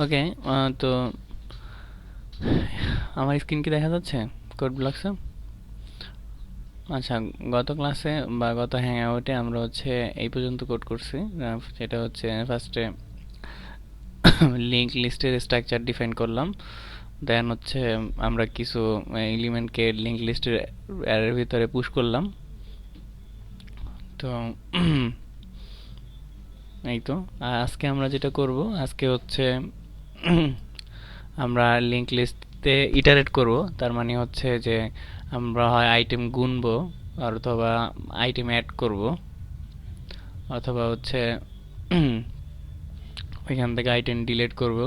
ওকে। তো আমার স্ক্রিন কি দেখা যাচ্ছে কোড ব্লকসে? আচ্ছা, গত ক্লাসে বা গত হ্যাং আউটে আমরা হচ্ছে এই পর্যন্ত কোড করছি। সেটা হচ্ছে ফার্স্টে লিঙ্ক লিস্টের স্ট্রাকচার ডিফাইন করলাম। দেন হচ্ছে আমরা কিছু এলিমেন্টকে লিঙ্ক লিস্টের অ্যারের ভিতরে পুশ করলাম। তো এই তো। আর আজকে আমরা যেটা করব, আজকে হচ্ছে আমরা লিঙ্ক লিস্টে ইটারেট করব। তার মানে হচ্ছে যে আমরা হয় আইটেম গুনবো, আর অথবা আইটেম অ্যাড করব, অথবা হচ্ছে ওইখান থেকে আইটেম ডিলিট করব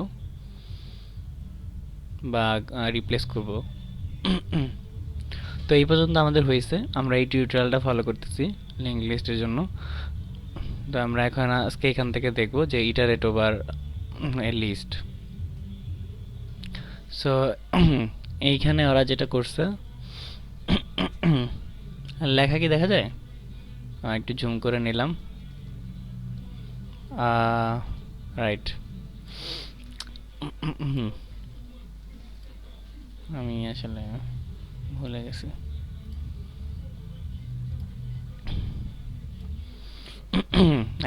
বা রিপ্লেস করব। তো এই পর্যন্ত আমাদের হয়েছে। আমরা এই টিউটোরিয়ালটা ফলো করতেছি লিঙ্ক লিস্টের জন্য। তো আমরা এখন আজকে এখান থেকে দেখব যে iterate over a list. So এইখানে ওরা যেটা করছে, লেখা কি দেখা যায়? একটু জুম করে নিলাম। রাইট। আমি আসলে ভুলে গেছি।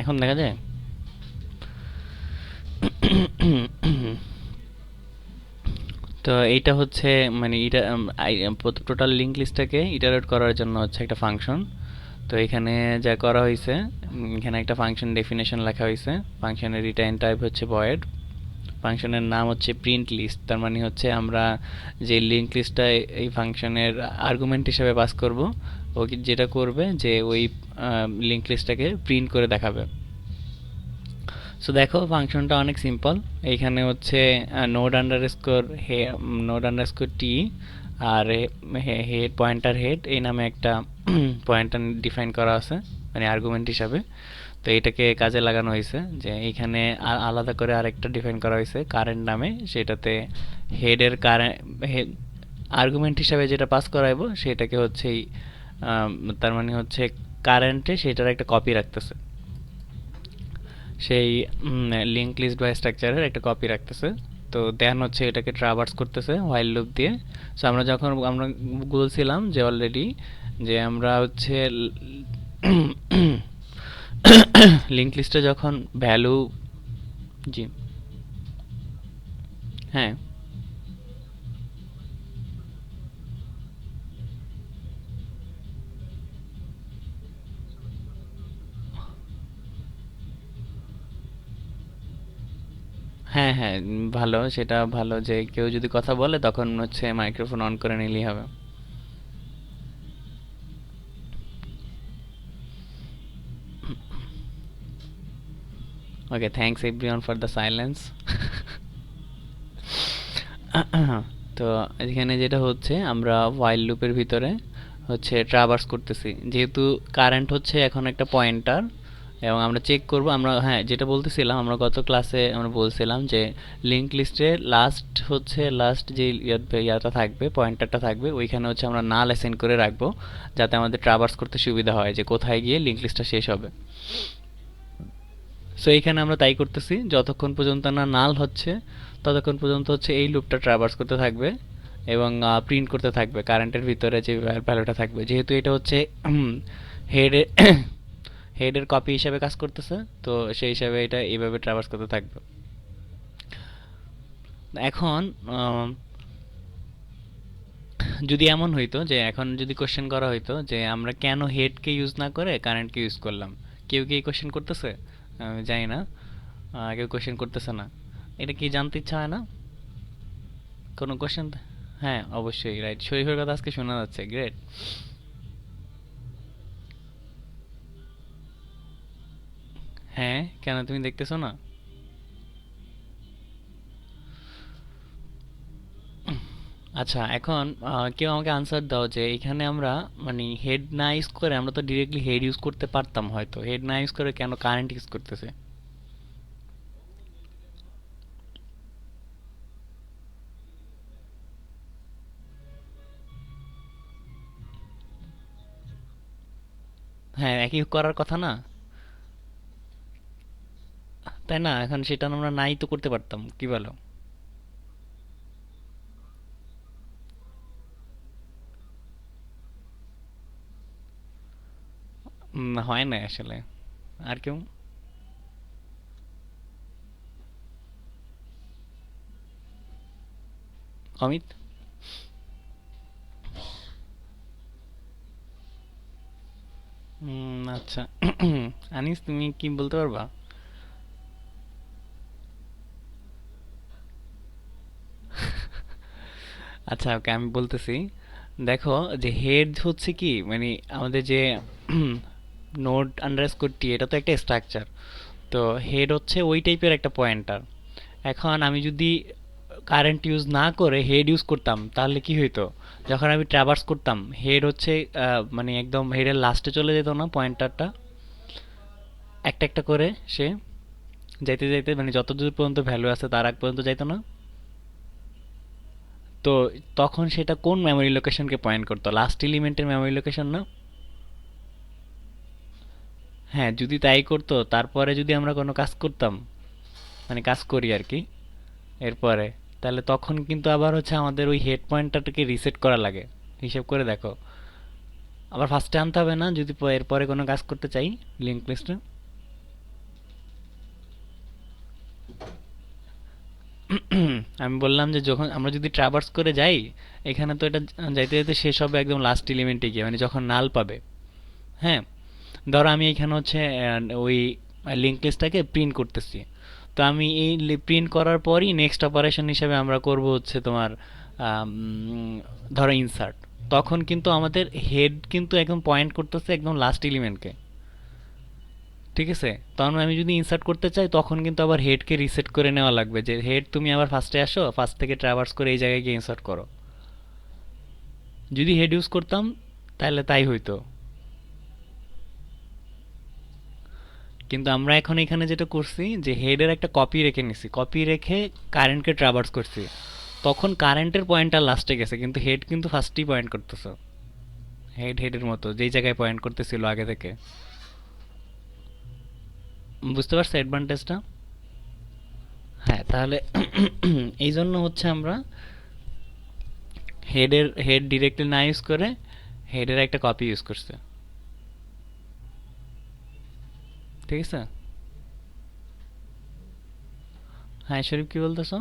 এখন দেখা যায়? তো এইটা হচ্ছে মানে এটা টোটাল লিঙ্ক লিস্টটাকে ইটারেট করার জন্য হচ্ছে একটা ফাংশন। তো এখানে যা করা হয়েছে, এখানে একটা ফাংশন ডেফিনেশন লেখা হয়েছে। ফাংশনের রিটার্ন টাইপ হচ্ছে ভয়েড। ফাংশনের নাম হচ্ছে প্রিন্ট লিস্ট। তার মানে হচ্ছে আমরা যে লিঙ্ক লিস্টটা এই ফাংশনের আর্গুমেন্ট হিসেবে পাস করব, ও যেটা করবে যে ওই লিঙ্ক লিস্টটাকে প্রিন্ট করে দেখাবে। সো দেখো ফাংশনটা অনেক সিম্পল। এইখানে হচ্ছে নোড আন্ডারস্কোর নোড আন্ডারস্কোর টি আর হেড পয়েন্টার হেড এই নামে একটা পয়েন্টার ডিফাইন করা আছে মানে আর্গুমেন্ট হিসাবে। তো এটাকে কাজে লাগানো হয়েছে যে এইখানে আলাদা করে আরেকটা ডিফাইন করা হয়েছে কারেন্ট নামে। সেটাতে হেডের কারেন্ট আর্গুমেন্ট হিসাবে যেটা পাস করাইবো সেটাকে হচ্ছে তার মানে হচ্ছে কারেন্টে সেটার একটা কপি রাখতেছে, সেই লিঙ্ক লিস্ট বা স্ট্রাকচারের একটা কপি রাখতেছে। তো দেন হচ্ছে এটাকে ট্রাভার্স করতেছে হোয়াইল লুপ দিয়ে। সো আমরা যখন আমরা বলছিলাম যে অলরেডি যে আমরা হচ্ছে লিঙ্ক লিস্টে যখন ভ্যালু, জি হ্যাঁ হ্যাঁ হ্যাঁ, ভালো, সেটা ভালো যে কেউ যদি কথা বলে তখন হচ্ছে মাইক্রোফোন অন করে নিলেই হবে। Okay, thanks everyone for the silence. তো এখানে যেটা হচ্ছে আমরা হোয়াইল লুপের ভিতরে হচ্ছে ট্রাভার্স করতেছি, যেহেতু কারেন্ট হচ্ছে এখন একটা পয়েন্টার এবং আমরা চেক করব। আমরা হ্যাঁ যেটা বলতেছিলাম, আমরা গত ক্লাসে আমরা বলছিলাম যে লিঙ্ক লিস্টে লাস্ট হচ্ছে লাস্ট যে ইয়াটা থাকবে পয়েন্টারটা থাকবে ওইখানে হচ্ছে আমরা নাল অ্যাসাইন করে রাখবো, যাতে আমাদের ট্রাভার্স করতে সুবিধা হয় যে কোথায় গিয়ে লিঙ্ক লিস্টটা শেষ হবে। সো এইখানে আমরা তাই করতেছি, যতক্ষণ পর্যন্ত না নাল হচ্ছে ততক্ষণ পর্যন্ত হচ্ছে এই লুপটা ট্রাভার্স করতে থাকবে এবং প্রিন্ট করতে থাকবে কারেন্টের ভিতরে যে ভ্যালুটা থাকবে, যেহেতু এটা হচ্ছে হেডে হেডের কপি হিসাবে কাজ করতেছে। তো সেই হিসাবে এটা এইভাবে ট্রাভার্স করতে থাকবে। এখন যদি এমন হইতো যে এখন যদি কোশ্চেন করা হইতো যে আমরা কেন হেডকে ইউজ না করে কারেন্টকে ইউজ করলাম, কেউ কি এই কোশ্চেন করতেছে? আমি জানি না, কেউ কোশ্চেন করতেছে না। এটা কি জানতে ইচ্ছা হয় না? কোনো কোশ্চেন? হ্যাঁ অবশ্যই, রাইট, শরীফের কথা আজকে শোনা যাচ্ছে, গ্রেট। হ্যাঁ, কেন তুমি দেখতেছো না? আচ্ছা, এখন কেউ আমাকে আনসার দাও যে এখানে আমরা মানে হেড না ইউজ করে আমরা তো ডিরেক্টলি হেড ইউজ করতে পারতাম, হয়তো হেড না ইউজ করে কেন কারেন্ট ইউজ করতেছে? হ্যাঁ, একই করার কথা না? তাই না? এখন সেটা আমরা নাই তো করতে পারতাম, কি বলো? হয় না আসলে। আর কেউ? অমিত? আচ্ছা। আনিস, তুমি কি বলতে পারবা? আচ্ছা, ওকে, আমি বলতেছি। দেখো, যে হেড হচ্ছে কি মানে আমাদের যে নোড আন্ডারস্কোর টি, এটা তো একটা স্ট্রাকচার। তো হেড হচ্ছে ওই টাইপের একটা পয়েন্টার। এখন আমি যদি কারেন্ট ইউজ না করে হেড ইউজ করতাম তাহলে কি হইতো? যখন আমি ট্রাভার্স করতাম হেড হচ্ছে মানে একদম হেডের লাস্টে চলে যেত না পয়েন্টারটা, একটা একটা করে সে যাইতে যাইতে মানে যত দূর পর্যন্ত ভ্যালু আছে তার আগ পর্যন্ত যাইতো না? তো তখন সেটা কোন মেমোরি লোকেশনকে পয়েন্ট করতো? লাস্ট এলিমেন্টের মেমোরি লোকেশন না? হ্যাঁ, যদি তাই করতো তারপরে যদি আমরা কোনো কাজ করতাম, মানে কাজ করি আর কি এরপরে, তাহলে তখন কিন্তু আবার হচ্ছে আমাদের ওই হেড পয়েন্টারটাকে রিসেট করা লাগে। হিসেব করে দেখো, আবার ফার্স্টে আনতে হবে না যদি এরপরে কোনো কাজ করতে চাই লিঙ্ক লিস্টে? আমি বললাম যে যখন আমরা যদি ট্রাভার্স করে যাই, এখানে তো এটা যাইতে যাইতে শেষ হবে একদম লাস্ট এলিমেন্টে গিয়ে, মানে যখন নাল পাবে। হ্যাঁ, ধরো আমি এখানে হচ্ছে ওই লিঙ্ক লিস্টটাকে প্রিন্ট করতেছি। তো আমি এই প্রিন্ট করার পরই নেক্সট অপারেশন হিসেবে আমরা করব হচ্ছে তোমার ধরো ইনসার্ট। তখন কিন্তু আমাদের হেড কিন্তু একদম পয়েন্ট করতেছে একদম লাস্ট এলিমেন্টকে। ঠিক আছে, তখন আমি যদি ইনসার্ট করতে চাই তখন কিন্তু আবার হেডকে রিসেট করে নেওয়া লাগবে, যে হেড তুমি আবার ফার্স্টে আসো, ফার্স্ট থেকে ট্রাভার্স করে এই জায়গায় গিয়ে ইনসার্ট করো। যদি হেড ইউজ করতাম তাহলে তাই হইতো। কিন্তু আমরা এখন এখানে যেটা করছি যে হেডের একটা কপি রেখে নিছি, কপি রেখে কারেন্টকে ট্রাভার্স করছি। তখন কারেন্টের পয়েন্টটা লাস্টে গেছে কিন্তু হেড কিন্তু ফার্স্টেই পয়েন্ট করতেছে। হেড হেডের মতো যেই জায়গায় পয়েন্ট করতেছিল আগে থেকে। বুঝতে পারছো অ্যাডভান্টেজটা? হ্যাঁ, তাহলে এই জন্য হচ্ছে আমরা হেড ডিরেক্টলি না ইউজ করে হেডের একটা কপি ইউজ করছে। ঠিক আছে। হ্যাঁ শরীফ, কি বলতেছো?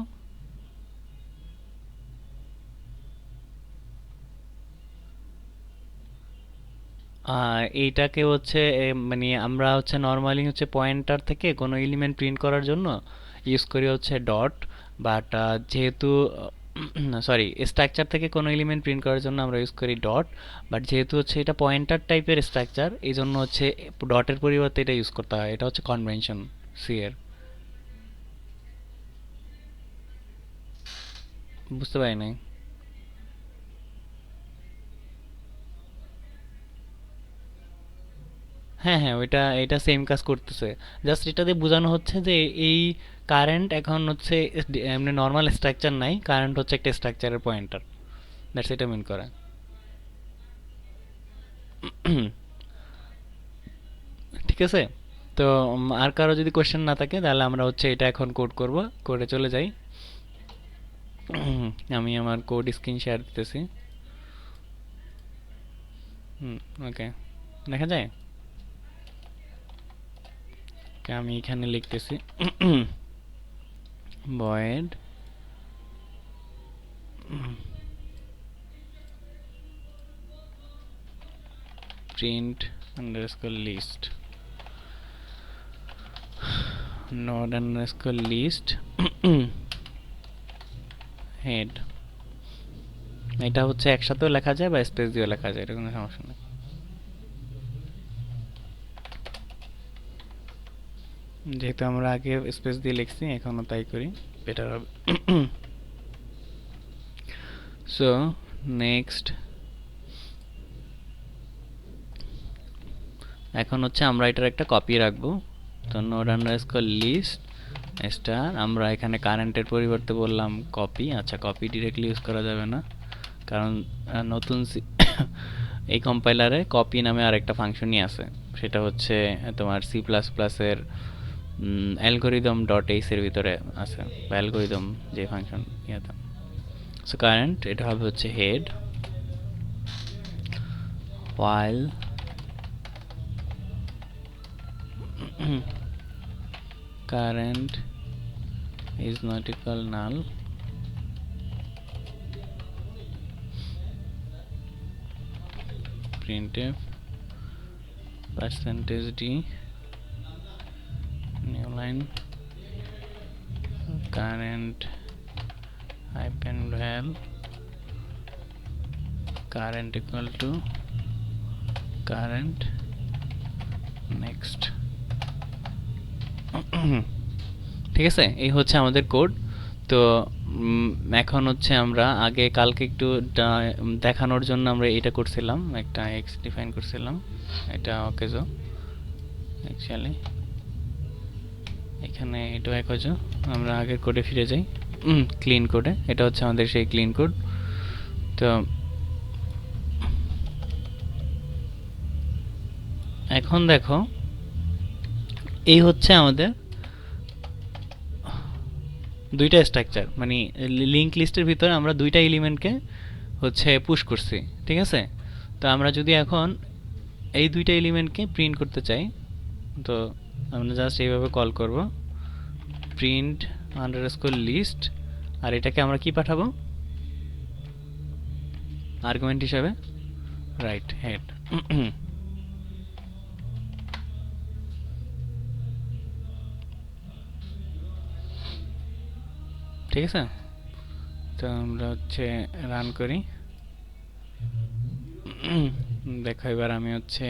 এইটাকে হচ্ছে মানে আমরা হচ্ছে নর্মালি হচ্ছে পয়েন্টার থেকে কোনো এলিমেন্ট প্রিন্ট করার জন্য ইউজ করি হচ্ছে ডট। বাট যেহেতু সরি, স্ট্রাকচার থেকে কোনো এলিমেন্ট প্রিন্ট করার জন্য আমরা ইউজ করি ডট। বাট যেহেতু হচ্ছে এটা পয়েন্টার টাইপের স্ট্রাকচার এই জন্য হচ্ছে ডটের পরিবর্তে এটা ইউজ করতে হয়, এটা হচ্ছে কনভেনশন সি এর। বুঝতে পারি নাই। হ্যাঁ হ্যাঁ, ওইটা এটা সেম কাজ করতেছে। জাস্ট এটাতে বোঝানো হচ্ছে যে এই কারেন্ট এখন হচ্ছে এমনি নর্মাল স্ট্রাকচার নাই, কারেন্ট হচ্ছে একটা স্ট্রাকচারের পয়েন্টার। দ্যাটস এটা মিন করে। ঠিক আছে। তো আর কারো যদি কোশ্চেন না থাকে তাহলে আমরা হচ্ছে এটা এখন কোড করব, করে চলে যাই। আমি আমার কোড স্ক্রিন শেয়ার দিতেছি। হুম, ওকে, দেখা যায়। Okay, আমি এখানে লিখতেছি void print underscore list, node underscore list head. এটা হচ্ছে একসাথেও লেখা যায় বা স্পেস দিয়েও লেখা যায়, এটা কোনো সমস্যা নেই। যেহেতু আমরা আগে স্পেস দিয়ে লিখছি এখনও তাই করি, বেটার হবে। সো নেক্সট, এখন হচ্ছে আমরা এটার একটা কপি রাখবো। তো নোড আন্ডারস্কোর লিস্ট স্টার, আমরা এখানে কারেন্টের পরিবর্তে বললাম কপি। আচ্ছা, কপি ডিরেক্টলি ইউজ করা যাবে না, কারণ নতুন এই কম্পাইলারে কপি নামে আরেকটা ফাংশনই আছে। সেটা হচ্ছে তোমার সি প্লাস প্লাসের অ্যালগোরিদম ডট এইচ এর ভিতরে আছে, বা অ্যালগোরিদম যে ফাংশন ইয়াতে। সো কারেন্ট এটা হবে হচ্ছে head, while current is not equal null, printf percentage d new line current hyphen val current equal to current next। ঠিক আছে, এই হচ্ছে আমাদের কোড। তো এখন হচ্ছে আমরা আগে কালকে একটু দেখানোর জন্য আমরা এটা করছিলাম, একটা এক্স ডিফাইন করছিলাম, এটা ওকেজো অ্যাকচুয়ালি এখানে এটা একজো। আমরা আগের কোডে ফিরে যাই, ক্লিন কোডে। এটা হচ্ছে আমাদের সেই ক্লিন কোড। তো এখন দেখো, এই হচ্ছে আমাদের দুইটা স্ট্রাকচার, মানে লিঙ্ক লিস্টের ভিতরে আমরা দুইটা এলিমেন্টকে হচ্ছে পুশ করছি, ঠিক আছে। তো আমরা যদি এখন এই দুইটা এলিমেন্টকে প্রিন্ট করতে চাই, তো আমরা জাস্ট এইভাবে কল করব, প্রিন্ট আন্ডারস্কোর লিস্ট, আর এটাকে আমরা কি পাঠাবো আর্গুমেন্ট হিসাবে, রাইট হেড। ঠিক আছে, তো আমরা হচ্ছে রান করি। দেখো এবার আমি হচ্ছে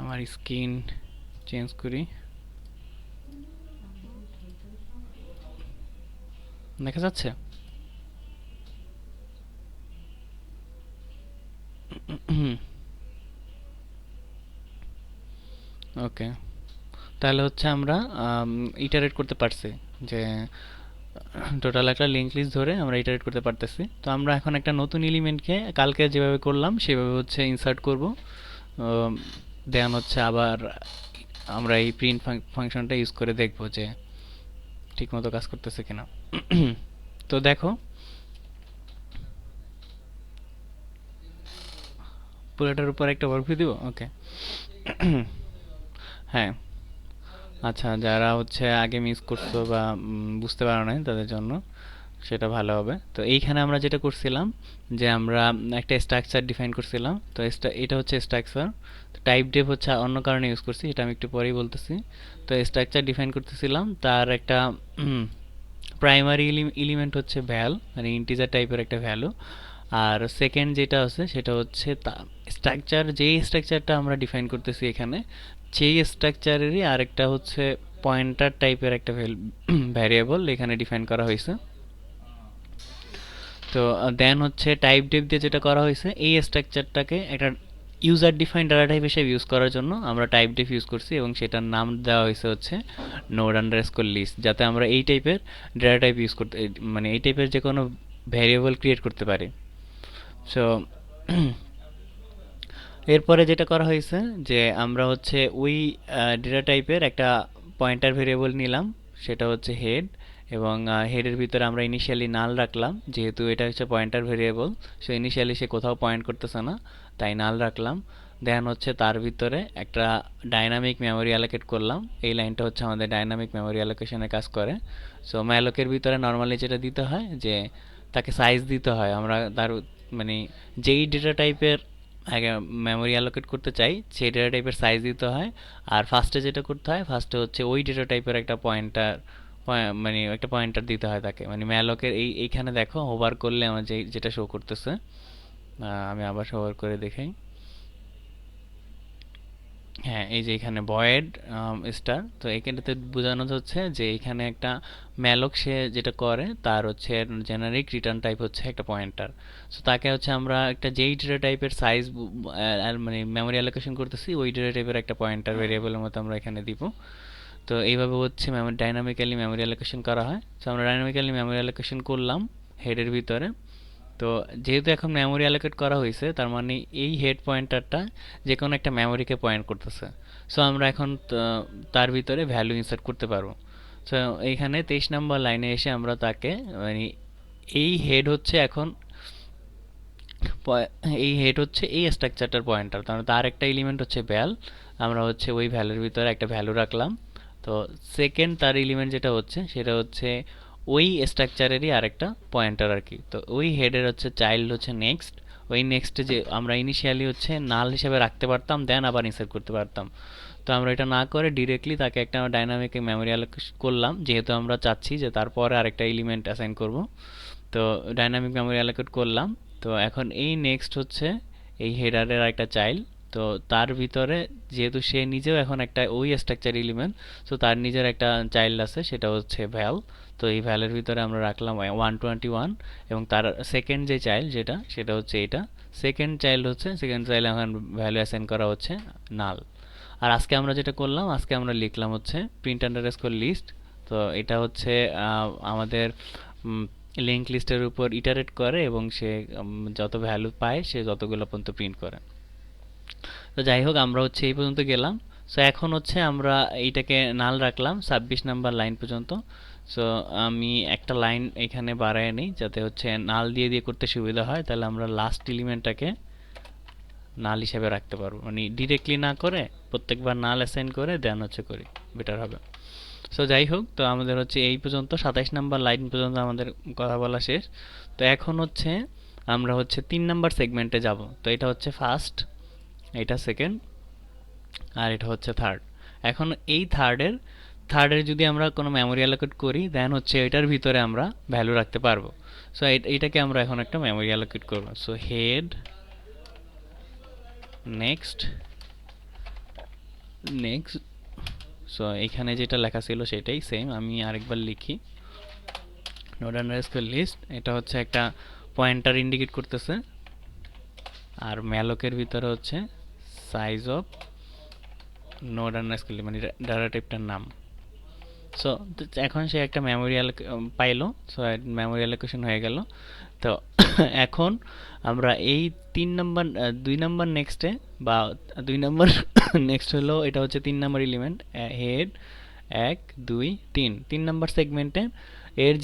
আমার স্ক্রিন চেঞ্জ করি, দেখা যাচ্ছে। ওকে, তাহলে হচ্ছে আমরা ইটারেট করতে পারছি, যে টোটাল একটা লিঙ্ক লিস্ট ধরে আমরা ইটারেট করতে পারতেছি। তো আমরা এখন একটা নতুন এলিমেন্টকে কালকে যেভাবে করলাম সেভাবে হচ্ছে ইনসার্ট করব, দেন হচ্ছে আবার আমরা এই প্রিন্ট ফাংশনটা ইউজ করে দেখব যে ঠিকমতো কাজ করতেছে কিনা। তো দেখো পুরোটার উপর একটা ওভারভিউ দিব, ওকে। হ্যাঁ, আচ্ছা, যারা হচ্ছে আগে মিস করছো বা বুঝতে পারো নাই তাদের জন্য সেটা ভালো হবে। তো এইখানে আমরা যেটা করছিলাম, যে আমরা একটা স্ট্রাকচার ডিফাইন করছিলাম। তো এটা হচ্ছে স্ট্রাকচার, টাইপ ডেভ হচ্ছে অন্য কারণে ইউজ করছি, এটা আমি একটু পরেই বলতেছি। তো স্ট্রাকচার ডিফাইন করতেছিলাম, তার একটা প্রাইমারি এলিমেন্ট হচ্ছে ভ্যাল, মানে ইন্টিজার টাইপের একটা ভ্যালু। আর সেকেন্ড যেটা আছে সেটা হচ্ছে স্ট্রাকচার, যেই স্ট্রাকচারটা আমরা ডিফাইন করতেছি এখানে, সেই স্ট্রাকচারেরই আরেকটা হচ্ছে পয়েন্টার টাইপের একটা ভ্যারিয়েবল এখানে ডিফাইন করা হয়েছে। তো দেন হচ্ছে টাইপ ডেফ দিয়ে যেটা করা হয়েছে, এই স্ট্রাকচারটাকে একটা ইউজার ডিফাইন ডাটা টাইপ হিসেবে ইউজ করার জন্য আমরা টাইপ ডেফ ইউজ করছি, এবং সেটার নাম দেওয়া হয়েছে হচ্ছে নোড আন্ডারস্কোর লিস্ট, যাতে আমরা এই টাইপের ডাটা টাইপ ইউজ করতে, মানে এই টাইপের যে কোনো ভ্যারিয়েবল ক্রিয়েট করতে পারি। সো এরপরে যেটা করা হয়েছে, যে আমরা হচ্ছে ওই ডেটা টাইপের একটা পয়েন্টার ভেরিয়েবল নিলাম, সেটা হচ্ছে হেড, এবং হেডের ভিতরে আমরা ইনিশিয়ালি নাল রাখলাম, যেহেতু এটা হচ্ছে পয়েন্টার ভেরিয়েবল। সো ইনিশিয়ালি সে কোথাও পয়েন্ট করতেছে না, তাই নাল রাখলাম। দেন হচ্ছে তার ভিতরে একটা ডাইনামিক মেমোরি অ্যালোকেট করলাম, এই লাইনটা হচ্ছে আমাদের ডাইনামিক মেমোরি অ্যালোকেশনে কাজ করে। সো ম্যালোকের ভিতরে নর্মালি যেটা দিতে হয়, যে তাকে সাইজ দিতে হয়, আমরা তার মানে যেই ডেটা টাইপের আগে মেমোরি অ্যালোকেট করতে চাই সেই ডেটা টাইপের সাইজ দিতে হয়। আর ফার্স্টে যেটা করতে হয়, ফার্স্টে হচ্ছে ওই ডেটা টাইপের একটা পয়েন্টার, মানে একটা পয়েন্টার দিতে হয় তাকে, মানে ম্যালোকের এইখানে দেখো হোভার করলে আমার যেটা শো করতেছে, আমি আবার হোভার করে দেখাই। হ্যাঁ, এই যে এখানে ভয়েড স্টার, তো এখানটাতে বোঝানো হচ্ছে যে এখানে একটা ম্যালক সে যেটা করে তার হচ্ছে জেনারিক রিটার্ন টাইপ হচ্ছে একটা পয়েন্টার। সো তাকে হচ্ছে আমরা একটা যেই ডেটা টাইপের সাইজ মানে মেমোরি অ্যালোকেশন করতেছি, ওই ডেটা টাইপের একটা পয়েন্টার ভেরিয়েবলের মতো আমরা এখানে দিব। তো এইভাবে হচ্ছে ডাইনামিক্যালি মেমোরি অ্যালোকেশন করা হয়। সো আমরা ডাইনামিক্যালি মেমোরি অ্যালোকেশন করলাম হেডের ভিতরে। তো যেহেতু এখন মেমোরি অ্যালোকেট করা হয়েছে, তার মানে এই হেড পয়েন্টারটা যে কোনো একটা মেমোরিকে পয়েন্ট করতেছে। সো আমরা এখন তার ভিতরে ভ্যালু ইনসার্ট করতে পারবো। সো এইখানে 23 নম্বর লাইনে এসে আমরা তাকে মানে এই হেড হচ্ছে এখন এই হেড হচ্ছে এই স্ট্রাকচারটার পয়েন্টার, তার মানে তার একটা এলিমেন্ট হচ্ছে ভ্যাল। আমরা হচ্ছে ওই ভ্যালুর ভিতরে একটা ভ্যালু রাখলাম। তো সেকেন্ড তার এলিমেন্ট যেটা হচ্ছে সেটা হচ্ছে ওই স্ট্রাকচারেরই আরেকটা পয়েন্টার আর কি। তো ওই হেডের হচ্ছে চাইল্ড হচ্ছে নেক্সট। ওই নেক্সটে যে আমরা ইনিশিয়ালি হচ্ছে নাল হিসাবে রাখতে পারতাম, দেন আবার ইনসার্ট করতে পারতাম। তো আমরা এটা না করে ডিরেক্টলি তাকে একটা ডাইনামিক মেমোরি অ্যালোকেট করলাম, যেহেতু আমরা চাচ্ছি যে তারপরে আরেকটা এলিমেন্ট অ্যাসাইন করব। তো ডাইনামিক মেমোরি অ্যালোকেট করলাম। তো এখন এই নেক্সট হচ্ছে এই হেডারের একটা চাইল্ড। তো তার ভিতরে যেহেতু সে নিজেও এখন একটা ওই স্ট্রাকচার এলিমেন্ট, তো তার নিজের একটা চাইল্ড আছে, সেটা হচ্ছে ভ্যাল। তো এই ভ্যালের ভিতরে আমরা রাখলাম 121, এবং তার সেকেন্ড যে চাইল্ড যেটা সেটা হচ্ছে এটা। সেকেন্ড চাইল্ড এখন ভ্যালু অ্যাসাইন করা হচ্ছে নাল। আর আজকে আমরা যেটা করলাম, আজকে আমরা লিখলাম হচ্ছে প্রিন্ট আন্ডারস্কোর লিস্ট। তো এটা হচ্ছে আমাদের লিঙ্ক লিস্টের উপর ইটারেট করে এবং সে যত ভ্যালু পায় সে ততগুলো পর্যন্ত প্রিন্ট করে। তো যাই হোক, আমরা হচ্ছে এই পর্যন্ত গেলাম। সো এখন হচ্ছে আমরা এইটাকে নাল রাখলাম 26 নাম্বার লাইন পর্যন্ত। সো আমি একটা লাইন এখানে বাড়ায় নিই যাতে হচ্ছে নাল দিয়ে দিয়ে করতে সুবিধা হয়, তাহলে আমরা লাস্ট এলিমেন্টটাকে নাল হিসেবে রাখতে পারবো, মানে ডিরেক্টলি না করে প্রত্যেকবার নাল অ্যাসাইন করে দেন হচ্ছে করি, বেটার হবে। সো যাই হোক, তো আমাদের হচ্ছে এই পর্যন্ত 27 নাম্বার লাইন পর্যন্ত আমাদের কথা বলা শেষ। তো এখন হচ্ছে আমরা হচ্ছে 3 নাম্বার সেগমেন্টে যাব। তো এটা হচ্ছে ফার্স্ট, এটা সেকেন্ড, আর এটা হচ্ছে থার্ড। এখন এই থার্ডের যদি আমরা কোনো মেমোরি অ্যালোকেট করি, দেন হচ্ছে এটার ভিতরে আমরা ভ্যালু রাখতে পারবো। সো এইটাকে আমরা এখন একটা মেমোরি অ্যালোকেট করবো। So head next next. So এখানে যেটা লেখা ছিল সেটাই সেম, আমি আরেকবার লিখি। নোড আন্ডারস্কোর লিস্ট, এটা হচ্ছে একটা পয়েন্টার ইন্ডিকেট করতেছে, আর ম্যালোকের ভিতরে হচ্ছে সাইজ অফ নোড আন্ডারস্কোর মানে ডাটা টাইপটার নাম। সো এখন সে একটা মেমোরি পাইলো। সো মেমোরি অ্যালোকেশন হয়ে গেল। তো এখন আমরা এই 2 নম্বর নেক্সটে বা 2 নম্বর নেক্সট হলো, এটা হচ্ছে 3 নম্বর এলিমেন্ট হেড 1 2 3। 3 নম্বর সেগমেন্টে এর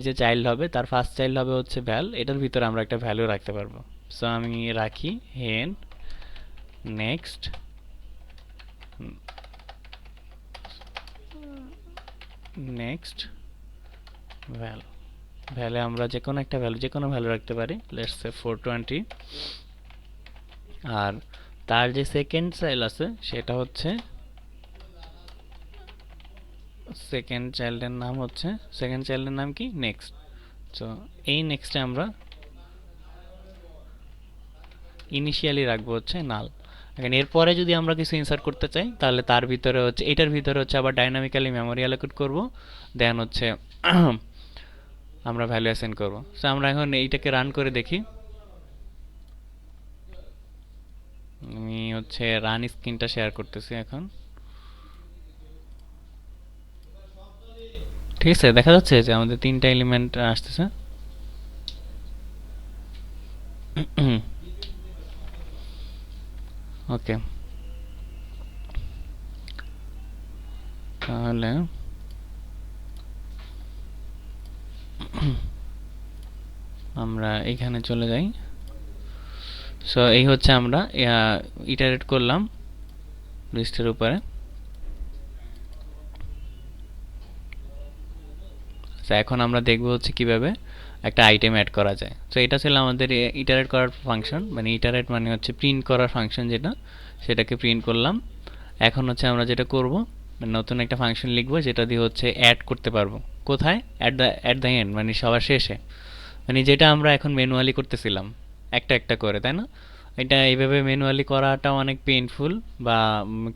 যে চাইল্ড হবে, তার ফার্স্ট চাইল্ড হবে হচ্ছে ভ্যাল। এটার ভিতরে আমরা একটা ভ্যালু রাখতে পারবো। সো আমি রাখি হেড নেক্সট নেক্সট ভ্যাল। ভ্যালু আমরা যে কোনো ভ্যালু রাখতে পারি, লেটস সে 420। আর তার যে সেকেন্ড চাইল্ড আছে সেটা হচ্ছে সেকেন্ড চাইল্ডের নাম কি নেক্সট। সো এই নেক্সটে আমরা ইনিশিয়ালি রাখবো হচ্ছে নাল। এখন এরপরে যদি আমরা কিছু ইনসার্ট করতে চাই, তাহলে তার ভিতরে হচ্ছে এটার ভিতরে হচ্ছে আবার ডাইনামিক্যালি মেমোরি অ্যালোকেট করব, দেন হচ্ছে আমরা ভ্যালু অ্যাসাইন করব। সো আমরা এখন এইটাকে রান করে দেখি। আমি হচ্ছে রান স্ক্রিনটা শেয়ার করতেছি এখন। ঠিক আছে, দেখা যাচ্ছে যে আমাদের 3টা এলিমেন্ট আসতেছে। ওকে, তাহলে আমরা এইখানে চলে যাই। সো এই হচ্ছে আমরা ইটারেট করলাম লিস্টের উপরে। তো এখন আমরা দেখব হচ্ছে কিভাবে একটা আইটেম অ্যাড করা যায়। তো এটা ছিল আমাদের ইটারেট করার ফাংশন, মানে ইটারেট মানে হচ্ছে প্রিন্ট করার ফাংশন, সেটাকে প্রিন্ট করলাম। এখন হচ্ছে আমরা যেটা করব, নতুন একটা ফাংশন লিখবো যেটা দিয়ে হচ্ছে অ্যাড করতে পারবো। কোথায়? অ্যাট দ্য এন্ড, মানে সবার শেষে, মানে যেটা আমরা এখন ম্যানুয়ালি করতেছিলাম একটা একটা করে, তাই না? এটা এইভাবে ম্যানুয়ালি করাটা অনেক পেইনফুল, বা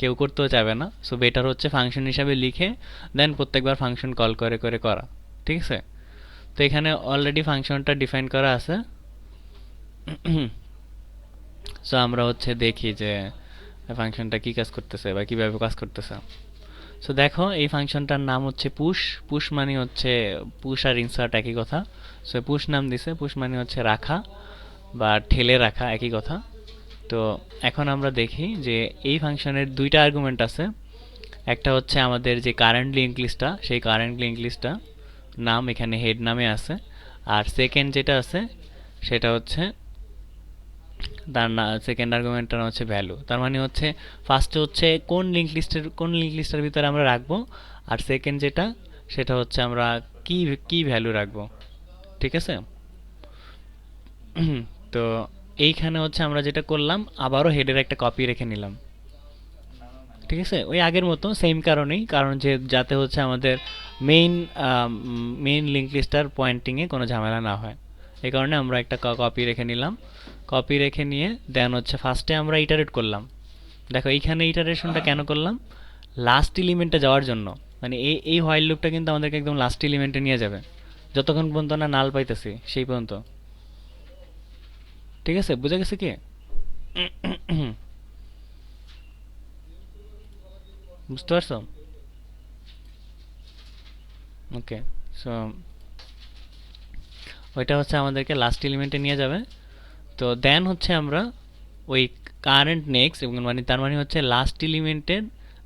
কেউ করতেও চাবে না। সো বেটার হচ্ছে ফাংশন হিসাবে লিখে দেন প্রত্যেকবার ফাংশন কল করে করে করা। ঠিক আছে, তো এখানে অলরেডি ফাংশনটা ডিফাইন করা আছে। সো আমরা হচ্ছে দেখি যে ফাংশনটা কি কাজ করতেছে বা কিভাবে কাজ করতেছে। সো দেখো এই ফাংশনটার নাম হচ্ছে পুশ। পুশ মানে হচ্ছে পুশ আর ইনসার্ট একই কথা। সো পুশ নাম দিছে, পুশ মানে হচ্ছে রাখা বা ঠেলে রাখা একই কথা। তো এখন আমরা দেখি যে এই ফাংশনের দুইটা আর্গুমেন্ট আছে। একটা হচ্ছে আমাদের যে কারেন্ট লিঙ্ক লিস্টটা, সেই কারেন্ট লিঙ্ক লিস্টটা নাম এখানে হেড নামে আছে। আর সেকেন্ড যেটা আছে সেটা হচ্ছে তার না, সেকেন্ড আর্গুমেন্টটা হচ্ছে ভ্যালু। তার মানে হচ্ছে ফার্স্টে হচ্ছে কোন লিঙ্ক লিস্টের ভিতরে আমরা রাখবো, আর সেকেন্ড যেটা সেটা হচ্ছে আমরা কি কি ভ্যালু রাখবো। ঠিক আছে? তো এইখানে হচ্ছে আমরা যেটা করলাম, আবারও হেডের একটা কপি রেখে নিলাম। ঠিক আছে, ওই আগের মতো সেম কারণেই, কারণ যে যাতে হচ্ছে আমাদের মেইন মেইন লিঙ্ক লিস্টার পয়েন্টিংয়ে কোনো ঝামেলা না হয়, এই কারণে আমরা একটা কপি রেখে নিলাম। কপি রেখে নিয়ে দেন হচ্ছে ফার্স্টে আমরা ইটারেট করলাম। দেখো এইখানে ইটারেশনটা কেন করলাম, লাস্ট এলিমেন্টে যাওয়ার জন্য। মানে এই হোয়াইল লুপটা কিন্তু আমাদেরকে একদম লাস্ট এলিমেন্টে নিয়ে যাবে, যতক্ষণ পর্যন্ত না নাল পাইতেছি সেই পর্যন্ত। ঠিক আছে, বুঝে গেছে কি? বুঝতে পারছো? ওকে। সো ওইটা হচ্ছে আমাদেরকে লাস্ট এলিমেন্টে নিয়ে যাবে। তো দেন হচ্ছে আমরা ওই কারেন্ট নেক্সট, এবং মানে তার মানে হচ্ছে লাস্ট এলিমেন্টের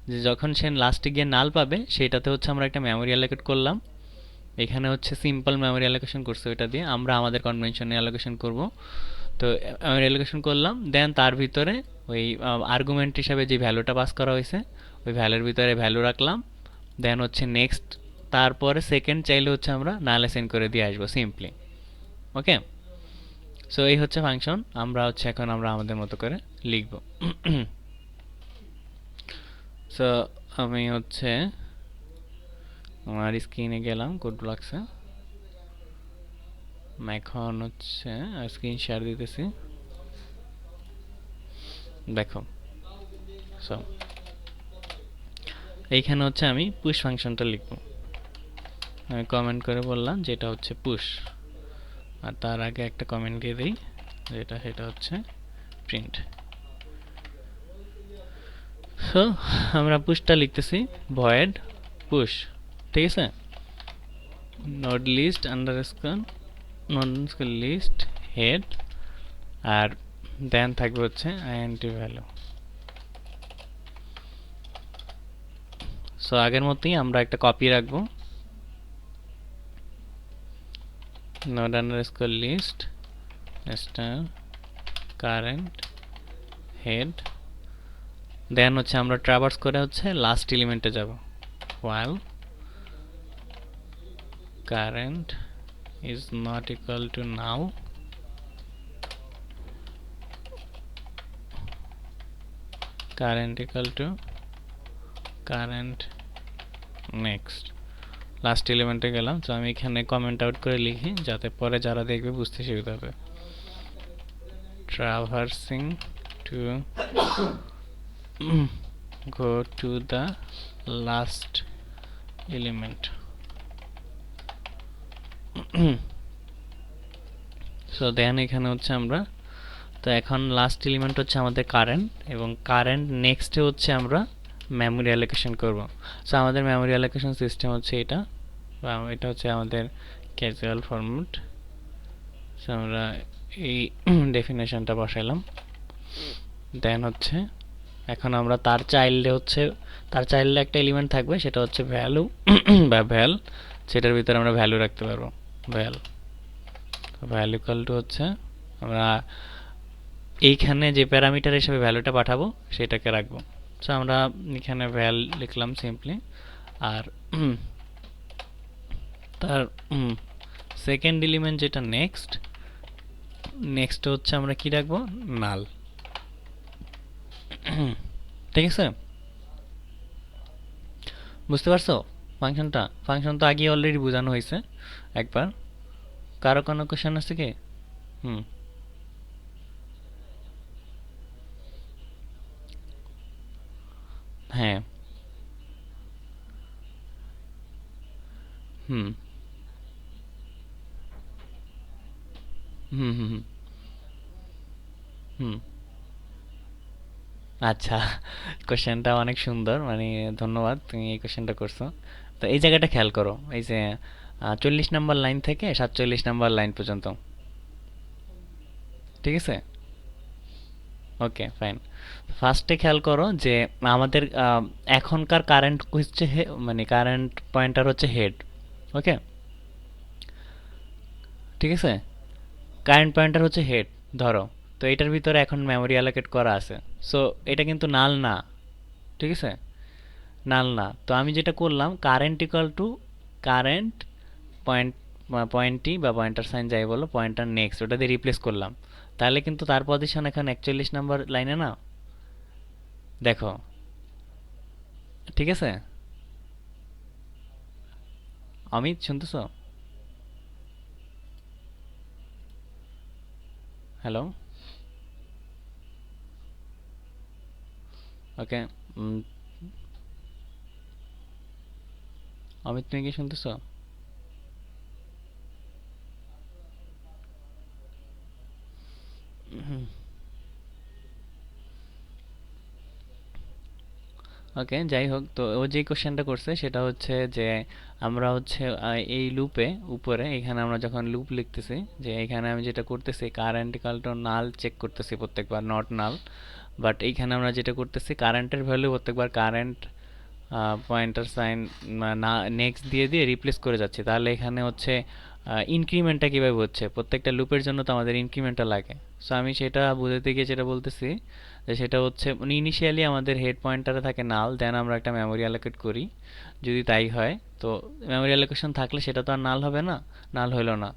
যে যখন সে লাস্টে গিয়ে নাল পাবে সেটাতে হচ্ছে আমরা একটা মেমোরি অ্যালোকেট করলাম। এখানে হচ্ছে সিম্পল মেমোরি অ্যালোকেশন করছে, ওইটা দিয়ে আমরা আমাদের কনভেনশনে অ্যালোকেশন করব। তো মেমোরি অ্যালোকেশন করলাম, দেন তার ভিতরে ওই আর্গুমেন্ট হিসাবে যে ভ্যালুটা পাস করা হয়েছে ওই ভ্যালুর ভিতরে ভ্যালু রাখলাম। দেন হচ্ছে নেক্সট, তারপরে সেকেন্ড চাইলে হচ্ছে আমরা নাল অ্যাসাইন করে দিয়ে আসবো সিম্পলি। ওকে। সো এই হচ্ছে ফাংশন, আমরা হচ্ছে এখন আমরা আমাদের মতো করে লিখব। সো আমি হচ্ছে আমার স্ক্রিনে গেলাম, কোড লাগছে, এখন হচ্ছে স্ক্রিন শেয়ার দিতেছি। দেখো, সো এইখানে হচ্ছে আমি পুশ ফাংশনটা লিখব। আমি কমেন্ট করে বললাম যেটা হচ্ছে পুশ, আর তার আগে একটা কমেন্ট দিয়ে দিই যেটা সেটা হচ্ছে প্রিন্ট। সো আমরা পুশটা লিখতেছি ভয়েড পুশ। ঠিক আছে, node list underscore node underscore list head, আর দেন থাকবে হচ্ছে আইএনটি ভ্যালু। সো আগের মতোই আমরা একটা কপি রাখবো, node underscore list star current head. Then হচ্ছে আমরা ট্রাভার্স করে হচ্ছে লাস্ট এলিমেন্টে যাব, while current is not equal to now, current equal to current next, last এলিমেন্টে গেলাম। তো আমি এখানে কমেন্ট আউট করে লিখি যাতে পরে যারা দেখবে বুঝতে সুবিধা হবে। Traversing to go to the last element. So then এখানে হচ্ছে আমরা, তো এখন লাস্ট এলিমেন্ট হচ্ছে আমাদের কারেন্ট, এবং কারেন্ট নেক্সটে হচ্ছে আমরা মেমোরি অ্যালোকেশন করব। সো আমাদের মেমোরি অ্যালোকেশন সিস্টেম হচ্ছে এটা, বা এটা হচ্ছে আমাদের ক্যাজুয়াল ফরম্যাট। সো আমরা এই ডেফিনেশনটা বসাইলাম। দেন হচ্ছে এখন আমরা তার চাইল্ডে একটা এলিমেন্ট থাকবে, সেটা হচ্ছে ভ্যালু বা ভ্যাল, সেটার ভিতরে আমরা ভ্যালু রাখতে পারবো। ভ্যাল ভ্যালু ইকুয়াল টু হচ্ছে আমরা এইখানে যে প্যারামিটার হিসেবে ভ্যালুটা পাঠাবো সেটাকে রাখবো। সো আমরা এখানে ভ্যাল লিখলাম সিম্পলি, আর তার সেকেন্ড এলিমেন্ট যেটা নেক্সট, নেক্সট হচ্ছে আমরা কি রাখবো, নাল। ঠিক আছে, বুঝতে পারছো ফাংশনটা? ফাংশন তো আগে অলরেডি বোঝানো হয়েছে একবার। কারো কোনো কোশ্চেন আছে কি? হুম হ্যাঁ। হুম হুম হুম হুম হুম আচ্ছা, কোশ্চেনটা অনেক সুন্দর, মানে ধন্যবাদ, তুমি এই কোশ্চেনটা করছো। তো এই জায়গাটা খেয়াল করো, এই যে 40 নম্বর লাইন থেকে 47 নম্বর লাইন পর্যন্ত, ঠিক আছে? ওকে, ফাইন। ফার্স্টে খেয়াল করো যে আমাদের এখনকার কারেন্ট হচ্ছে মানে কারেন্ট পয়েন্টার হচ্ছে হেড। ওকে, ঠিক আছে? কারেন্ট পয়েন্টার হচ্ছে হেড, ধরো। তো এটার ভিতরে এখন মেমোরি অ্যালোকেট করা আছে। সো এটা কিন্তু নাল না, ঠিক আছে? নাল না। তো আমি যেটা করলাম, current equal two current point, পয়েন্টটি বা পয়েন্টার সাইন যাই বলো, পয়েন্টার নেক্সট, ওটা দিয়ে রিপ্লেস করলাম। তাহলে কিন্তু তার পজিশন এখন 41 নম্বর লাইনে না? দেখো, ঠিক আছে? অমিত, শুনতেছো? হ্যালো? ওকে। অমিত, তুমি কি শুনতেছো? ওকে, যাই হোক, তো ও যে কোশ্চেনটা করছে সেটা হচ্ছে যে আমরা হচ্ছে এই লুপে উপরে এখানে আমরা যখন লুপ লিখতেছি, যে এখানে আমি যেটা করতেছি current equal to null check করতেছি প্রত্যেকবার, নট নাল। বাট এইখানে আমরা যেটা করতেছি কারেন্টের ভ্যালু প্রত্যেকবার কারেন্ট পয়েন্টার সাইন না নেক্সট দিয়ে দিয়ে রিপ্লেস করে যাচ্ছে। তাহলে এখানে হচ্ছে ইনক্রিমেন্টটা কীভাবে হচ্ছে, প্রত্যেকটা লুপের জন্য তো আমাদের ইনক্রিমেন্টটা লাগে। সো আমি সেটা বোঝাতে গিয়ে যেটা বলতেছি, যে সেটা হচ্ছে মানে ইনিশিয়ালি আমাদের হেড পয়েন্টারে থাকে নাল, দেন আমরা একটা মেমোরি অ্যালোকেট করি। যদি তাই হয়, তো মেমোরি অ্যালোকেশন থাকলে সেটা তো আর নাল হবে না, নাল হইলো না।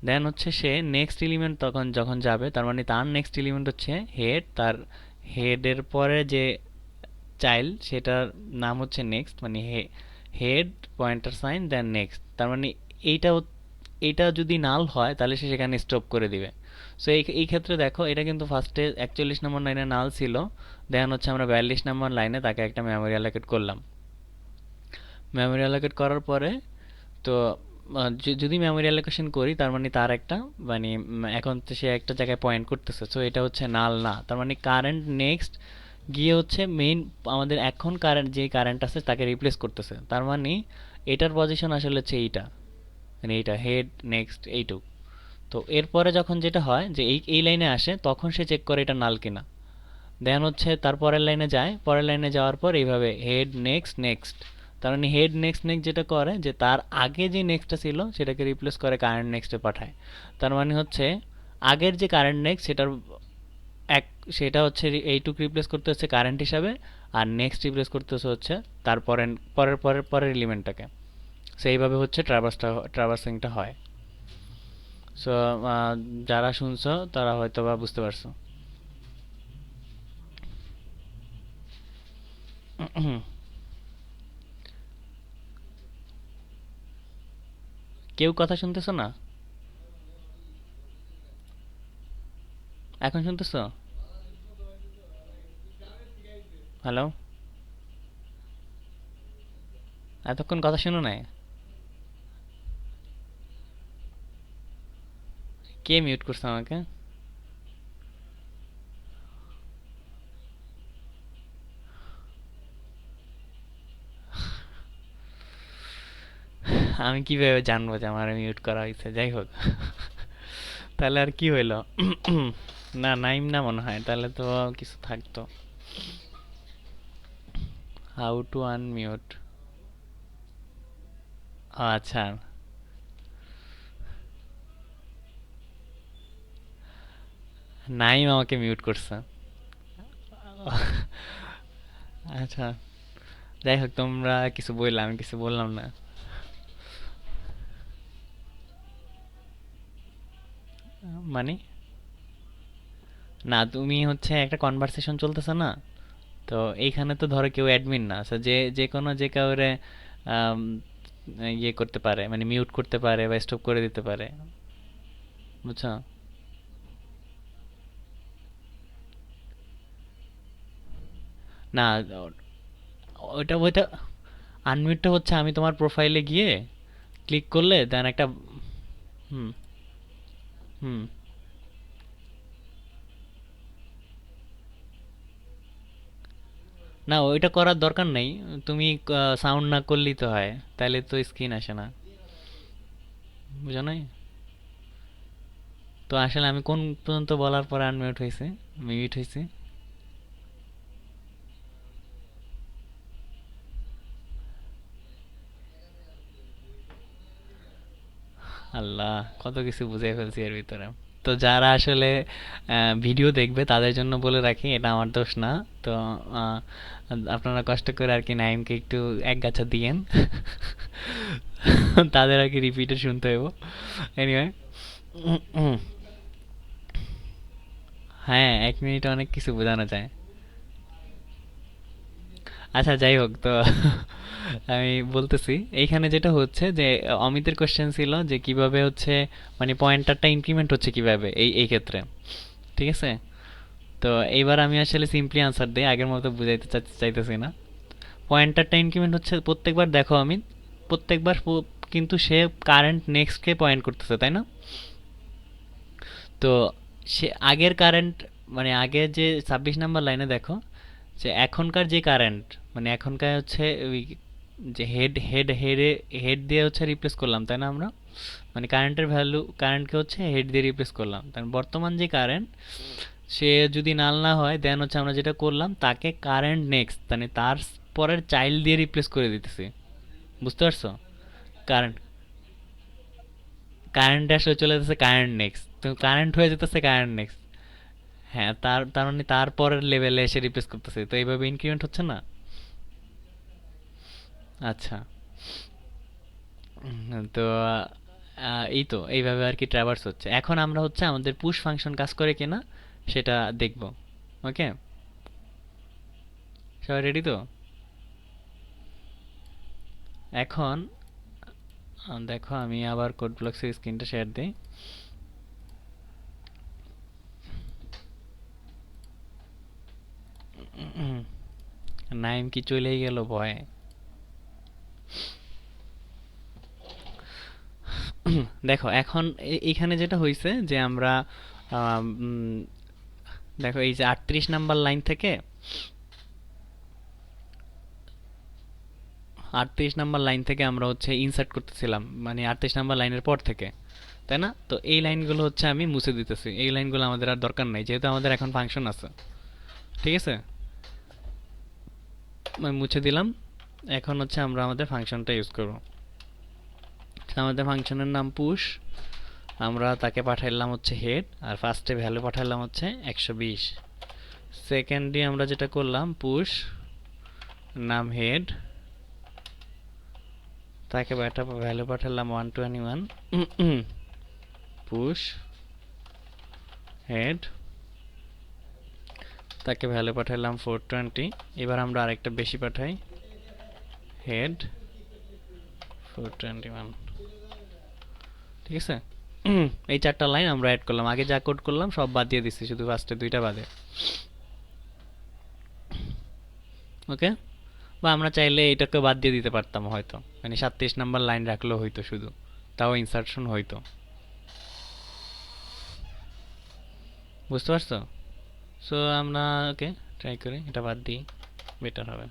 দেন হচ্ছে সে নেক্সট এলিমেন্ট তখন যখন যাবে, তার মানে তার নেক্সট এলিমেন্ট হচ্ছে হেড, তার হেডের পরে যে চাইল্ড সেটার নাম হচ্ছে নেক্সট, মানে head pointer sign then next. তার মানে এইটা এইটা যদি নাল হয় তাহলে সে সেখানে স্টপ করে দিবে। সো এই ক্ষেত্রে দেখো, এটা কিন্তু ফার্স্টে 41 নম্বর লাইনে নাল ছিল, দেন হচ্ছে আমরা 42 নম্বর লাইনে তাকে একটা মেমোরি অ্যালোকেট করলাম। মেমোরি অ্যালোকেট করার পরে, তো যদি মেমোরি অ্যালোকেশন করি তার মানে তার একটা মানে এখন তো সে একটা জায়গায় পয়েন্ট করতেছে, সো এটা হচ্ছে নাল না। তার মানে কারেন্ট নেক্সট গিয়ে হচ্ছে মেইন আমাদের এখন কারেন্ট যে কারেন্ট আছে তাকে রিপ্লেস করতেছে। তার মানে এটার পজিশন আসলে হচ্ছে এইটা, মানে এইটা হেড নেক্সট এইটুক। তো এরপরে যখন যেটা হয় যে এই এই লাইনে আসে, তখন সে চেক করে এটা নাল কিনা। দেন হচ্ছে তার পরের লাইনে যায়, পরের লাইনে যাওয়ার পর এইভাবে হেড নেক্সট নেক্সট। তার মানে হেড নেক্সট নেক্সট যেটা করে, যে তার আগে যে নেক্সটটা ছিল সেটাকে রিপ্লেস করে কারেন্ট নেক্সটে পাঠায়। তার মানে হচ্ছে আগের যে কারেন্ট নেক্সট সেটার এক, সেটা হচ্ছে এইটুক রিপ্লেস করতে হচ্ছে কারেন্ট হিসাবে, আর নেক্সট রিপ্লেস করতে হচ্ছে তার পরের পরের পরের পরের এলিমেন্টটাকে। সেইভাবে হচ্ছে ট্রাভার্সিংটা হয়। সো যারা শুনছো তারা হয়তো বা বুঝতে পারছো। কেউ কথা শুনতেছো না? এখন শুনতেছো? হ্যালো? এতক্ষণ কথা শুনো নাই? কে মিউট করছে আমাকে? আমি কিভাবে জানবো যে আমার মিউট করা হয়েছে? যাই হোক, তাহলে আর কি হইলো? না, নাইম না মনে হয়, তাহলে তো কিছু থাকতো। How to unmute? আচ্ছা, নাইম আমাকে মিউট করছে। আচ্ছা, যাই হোক, তোমরা কিছু বললাম, আমি কিছু বললাম না। মানে, না তুমি হচ্ছে একটা কনভারসেশন চলতেছে না? তো এইখানে তো ধরো কেউ অ্যাডমিন না, so যে যে কোনো যে কাউরে আম, ইয়ে করতে পারে, মানে মিউট করতে পারে বা স্টপ করে দিতে পারে, বুঝছো? না, ওইটা ওইটা আনমিউটটা হচ্ছে আমি তোমার প্রোফাইলে গিয়ে ক্লিক করলে দেন একটা। হুম, হুম, না ওইটা করার দরকার নেই। তুমি সাউন্ড না করলেই তো হয়, তাহলে তো স্ক্রিন আসে না, বুঝো নাই? তো আসলে আমি কোন পর্যন্ত বলার পরে আনমিউট হয়েছে, মিউট হয়েছে? আল্লাহ, কত কিছু বুঝে ফেলছি এর ভিতরে। তো যারা আসলে ভিডিও দেখবে তাদের জন্য বলে রাখি, এটা আমার দোষ না। তো আহ, আপনারা কষ্ট করে আর কি নাইমকে একটু এক গাছা দিয়েন। তাদের আর কি রিপিটে শুনতে হইব। এনিওয়ে, হ্যাঁ 1 মিনিটে অনেক কিছু বোঝানো যায়। আচ্ছা যাই হোক, তো আমি বলতেছি এইখানে যেটা হচ্ছে যে অমিতের কোশ্চেন ছিল যে কিভাবে হচ্ছে মানে পয়েন্টারটা ইনক্রিমেন্ট হচ্ছে কিভাবে এই এই ক্ষেত্রে, ঠিক আছে? তো এইবার আমি আসলে সিম্পলি আনসার দিই, আগের মতো বুঝাইতে চাইতেছি না। পয়েন্টারটা ইনক্রিমেন্ট হচ্ছে প্রত্যেকবার, দেখো আমি প্রত্যেকবার কিন্তু সে কারেন্ট নেক্সটকে পয়েন্ট করতেছে, তাই না? তো সে আগের কারেন্ট মানে আগে যে 26 নাম্বার লাইনে দেখো যে এখনকার যে কারেন্ট মানে এখনকার হচ্ছে ওই যে হেডে হেড দিয়ে হচ্ছে রিপ্লেস করলাম, তাই না আমরা? মানে কারেন্টের ভ্যালু কারেন্টকে হচ্ছে হেড দিয়ে রিপ্লেস করলাম, তার বর্তমান যে কারেন্ট সে যদি নাল না হয় দেন হচ্ছে আমরা যেটা করলাম তাকে কারেন্ট নেক্সট মানে তার পরের চাইল্ড দিয়ে রিপ্লেস করে দিতেছি। বুঝতে পারছো? কারেন্ট কারেন্ট আসলে চলে যাচ্ছে কারেন্ট নেক্সট, তো কারেন্ট হয়ে যেতেছে কারেন্ট নেক্সট। হ্যাঁ, তার তার মানে তারপরের লেভেলে এসে রিপ্লেস করতেছে, তো এইভাবে ইনক্রিমেন্ট হচ্ছে না? আচ্ছা। তো এই তো এইভাবে আর কি ট্রাভার্স হচ্ছে। এখন আমরা হচ্ছে আমাদের পুশ ফাংশন কাজ করে কিনা সেটা দেখব। ওকে, সবাই রেডি তো? এখন দেখো আমি আবার কোড ব্লকসের স্ক্রিনটা শেয়ার দিই। নাইম কি চলেই গেল ভয়ে? দেখো এখন এখানে যেটা হয়েছে যে আমরা দেখো এই যে 38 নাম্বার লাইন থেকে 38 নাম্বার লাইন থেকে আমরা হচ্ছে ইনসার্ট করতেছিলাম মানে 38 নাম্বার লাইনের পর থেকে, তাই না? তো এই লাইনগুলো হচ্ছে আমি মুছে দিতেছি, এই লাইনগুলো আমাদের আর দরকার নাই যেহেতু আমাদের এখন ফাংশন আছে। ঠিক আছে, আমি মুছে দিলাম। এখন হচ্ছে আমরা আমাদের ফাংশনটা ইউজ করব। আমাদের ফাংশনের নাম পুশ, আমরা তাকে পাঠাইলাম হচ্ছে হেড, আর ফার্স্টে ভ্যালু পাঠাইলাম হচ্ছে 120। সেকেন্ডে আমরা যেটা করলাম পুশ নাম হেড, তাকে ভ্যালু পাঠালাম 121। পুশ হেড, তাকে ভ্যালু পাঠালাম 420। এবার আমরা আরেকটা বেশি পাঠাই, হেড 421। ঠিক আছে, এই 4টা লাইন আমরা অ্যাড করলাম, আগে যা কোড করলাম সব বাদ দিয়ে দিচ্ছি, শুধু ফার্স্টে 2টা বাদে। ওকে, বা আমরা চাইলে এটাকে বাদ দিয়ে দিতে পারতাম হয়তো, মানে 37 নাম্বার লাইন রাখলেও হইতো শুধু, তাও ইনসার্শন হইতো। বুঝতে পারছো? সো আমরা ওকে ট্রাই করি এটা বাদ দিই, বেটার হবে।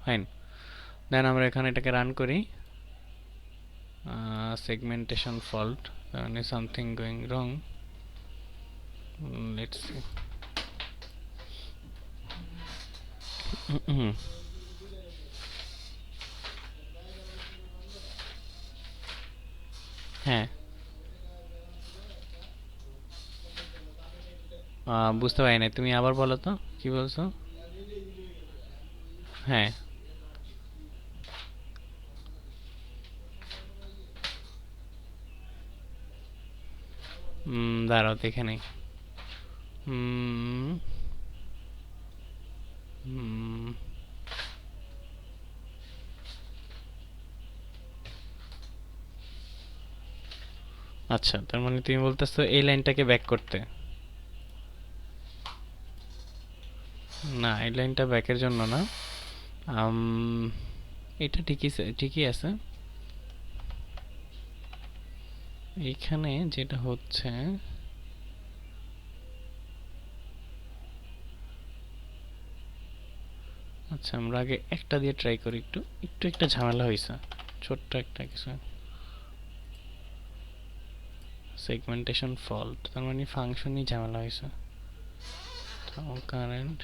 ফাইন, দেন আমরা এখানে এটাকে রান করি। সেগমেন্টেশন ফল্ট, মানে something going wrong. Let's see. হ্যাঁ, বুঝতে পারি নাই, তুমি আবার বলো তো কি বলছো? হ্যাঁ, দাঁড়াও দেখে নেই। হুম, হুম, আচ্ছা তার মানে তুমি বলতেছো এই লাইনটাকে ব্যাক করতে? না, এই লাইনটা ব্যাকের জন্য না। আম, এটা ঠিকই আছে। এইখানে যেটা হচ্ছে আচ্ছা আমরা আগে একটা দিয়ে ট্রাই করি, একটু একটু একটা ঝামেলা হয়েছে, ছোট্ট একটা কিছু সেগমেন্টেশন ফল্ট, তার মানে ফাংশনই ঝামেলা হয়েছে। তো কারেন্ট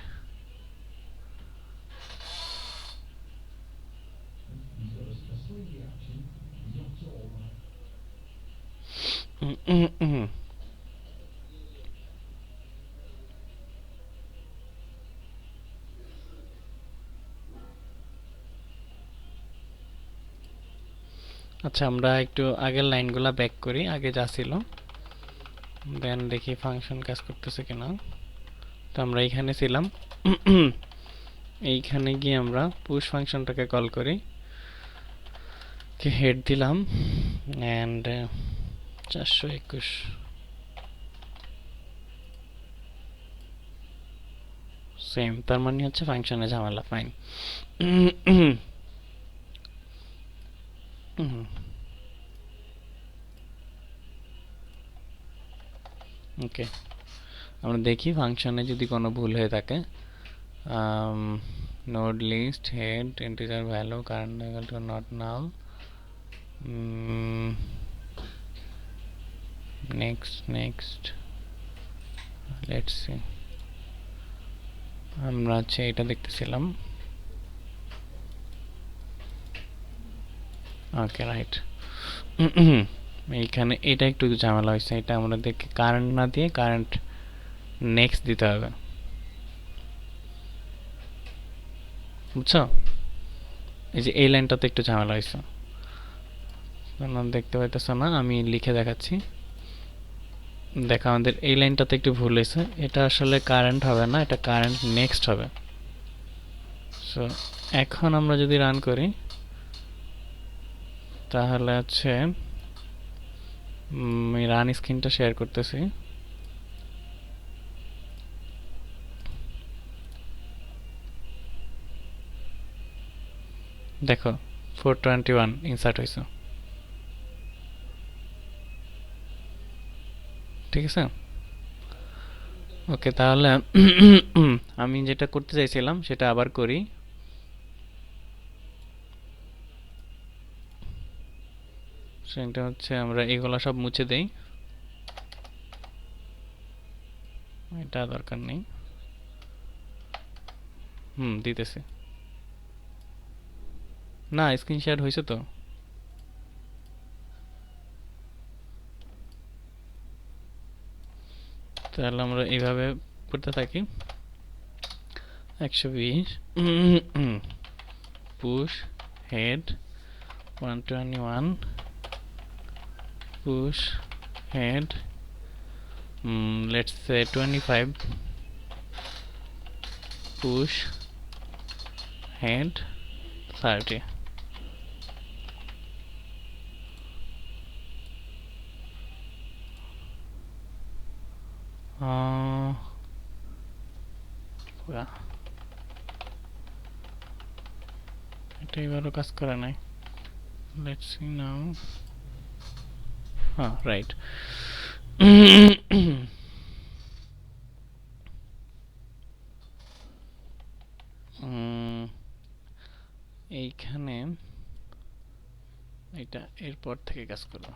আচ্ছা আমরা একটু আগের লাইনগুলা ব্যাক করি, আগে যা ছিল, দেন দেখি ফাংশন কাজ করতেছে কিনা। তো আমরা এইখানে ছিলাম, এইখানে গিয়ে আমরা পুশ ফাংশনটাকে কল করি, হেড দিলাম অ্যান্ড 421 সেম, তার মানে হচ্ছে ফাংশনে ঝামেলা। ফাইন। ওকে, আমরা দেখি ফাংশনে যদি কোনো ভুল হয়ে থাকে। Node list head integer value current equal to not null, next let's see. আমরা হচ্ছে এটা দেখতেছিলাম। ওকে রাইট, এইখানে এটা একটু ঝামেলা হয়েছে, এটা আমরা দেখি কারেন্ট না দিয়ে কারেন্ট নেক্সট দিতে হবে, বুঝছো? এই যে এই লাইনটাতে একটু ঝামেলা হয়েছে, দেখতে পাইতেছ না, আমি লিখে দেখাচ্ছি। দেখো আমাদের এই লাইনটাতে একটু ভুল হয়েছে, এটা আসলে কারেন্ট হবে না, এটা কারেন্ট নেক্সট হবে। সো এখন আমরা যদি রান করি তাহলে হচ্ছে আমি রান স্ক্রিনটা শেয়ার করতেছি। দেখো 421 ইনসার্ট হয়েছে, ঠিক আছে? ওকে, তাহলে আমি যেটা করতে চাইছিলাম সেটা আবার করি। সেটা হচ্ছে আমরা এগুলো সব মুছে দেই, এটা দরকার নেই। দিতেছি না, স্ক্রিন শেয়ার হয়েছে তো। তাহলে আমরা এইভাবে করতে থাকি। 120 push head 121 push head, let's say 25 push head 30. এটা এবারও কাজ করে নাই। let's see now. রাইট। এইখানে এটা এরপর থেকে কাজ করব।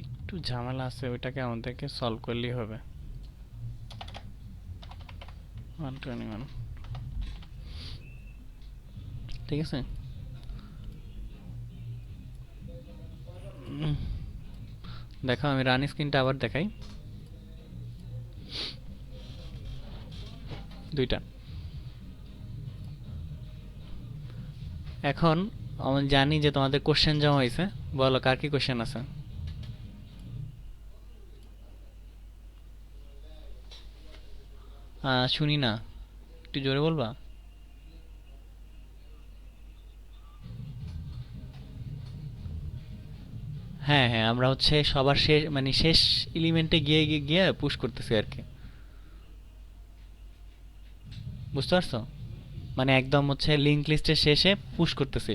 একটু ঝামেলা আছে, ওইটাকে আমাদেরকে সলভ করলেই হবে। 121 ঠিক আছে। দেখো আমি রান স্ক্রিনটা আবার দেখাই, দুইটা। এখন আমি জানি যে তোমাদের কোশ্চেন জমা হয়েছে, বলো কার কি কোশ্চেন আছে? শুনি না, একটু জোরে বলবা। হ্যাঁ হ্যাঁ, আমরা হচ্ছে সবার শেষ মানে শেষ এলিমেন্টে গিয়ে গিয়ে গিয়ে পুশ করতেছি আর কি, বুঝতে পারছো? মানে একদম হচ্ছে লিঙ্ক লিস্টের শেষে পুশ করতেছি।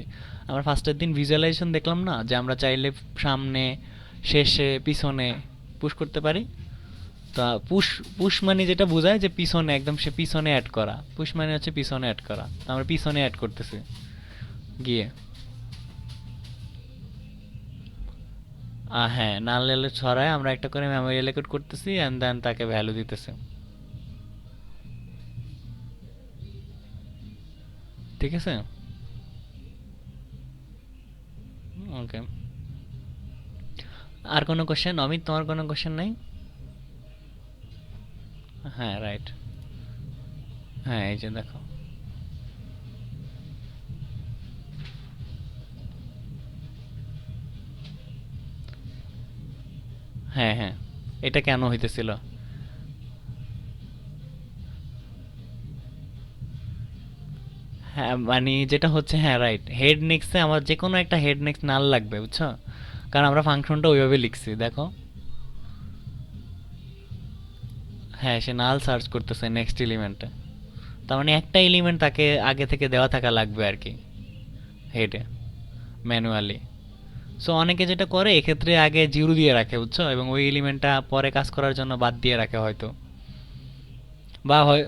আমরা ফার্স্টের দিন ভিজুয়ালাইজেশন দেখলাম না, যে আমরা চাইলে সামনে শেষে পিছনে পুশ করতে পারি। তা পুশ পুশ মানে যেটা বোঝায় যে পিছনে একদম সে পিছনে অ্যাড করা, পুশ মানে হচ্ছে পিছনে অ্যাড করা, তো আমরা পিছনে অ্যাড করতেছি গিয়ে। হ্যাঁ, নাল এলে ছড়ায় আমরা একটা করে মেমোরি এলোকেট করতেছি এন্ড দেন তাকে ভ্যালু দিতেছে। ঠিক আছে। ওকে। আর কোনো কোশ্চেন অমিত, তোমার কোনো কোশ্চেন নাই? হ্যাঁ রাইট। হ্যাঁ এই যে দেখো। হ্যাঁ হ্যাঁ, এটা কেন হইতেছিল? হ্যাঁ মানে যেটা হচ্ছে, হ্যাঁ রাইট, হেড নেক্সটে আমার যে কোনো একটা হেড নেক্সট নাল লাগবে বুঝছো, কারণ আমরা ফাংশনটা ওইভাবে লিখছি দেখো। হ্যাঁ সে নাল সার্চ করতেছে নেক্সট এলিমেন্টে, তার মানে একটা এলিমেন্ট তাকে আগে থেকে দেওয়া থাকা লাগবে আর কি হেডে, ম্যানুয়ালি। সো অনেকে যেটা করে এক্ষেত্রে আগে জিরো দিয়ে রাখে বুঝছো, এবং ওই এলিমেন্টটা পরে কাজ করার জন্য বাদ দিয়ে রাখে হয়তো, বা হয়,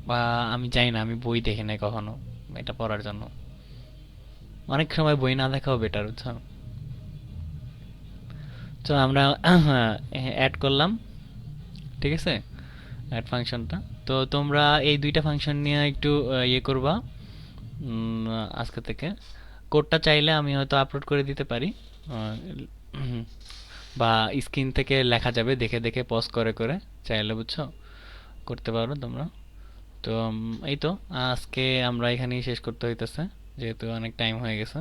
বা আমি জানি না, আমি বই দেখি নাই কখনো এটা পড়ার জন্য। অনেক সময় বই না দেখাও বেটার বুঝছো। তো আমরা অ্যাড করলাম, ঠিক আছে, অ্যাড ফাংশনটা। তো তোমরা এই দুইটা ফাংশন নিয়ে একটু ইয়ে করবা আজকে থেকে। কোডটা চাইলে আমি হয়তো আপলোড করে দিতে পারি, আহ, বা স্ক্রিন থেকে লেখা যাবে দেখে দেখে পজ করে করে, চাইলে বুঝছো করতে পারো তোমরা। তো এই তো আজকে আমরা এখানেই শেষ করতে হইতেছে, যেহেতু অনেক টাইম হয়ে গেছে।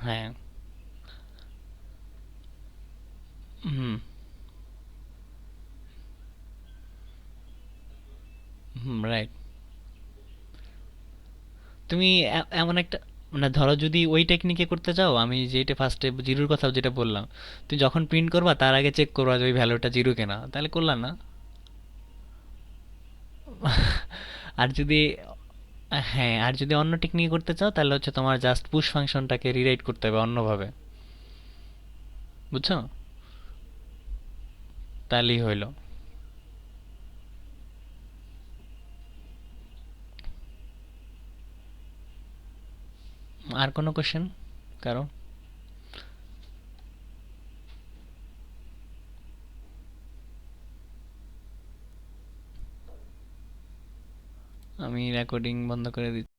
হ্যাঁ। হুম। হুম রাইট। তুমি এমন একটা, মানে ধরো যদি ওই টেকনিকে করতে চাও, আমি যেটা ফার্স্টে জিরোর কথা যেটা বললাম, তুমি যখন প্রিন্ট করবা তার আগে চেক করবা যে ওই ভ্যালুটা জিরো কেনা, তাহলে করলা না? আর যদি, হ্যাঁ আর যদি অন্য টেকনিকে করতে চাও তাহলে হচ্ছে তোমার জাস্ট পুশ ফাংশনটাকে রিরাইট করতে হবে অন্যভাবে, বুঝছো, তাহলেই হইলো। আর কোনো কোশ্চেন কারো? আমি রেকর্ডিং বন্ধ করে দিচ্ছি।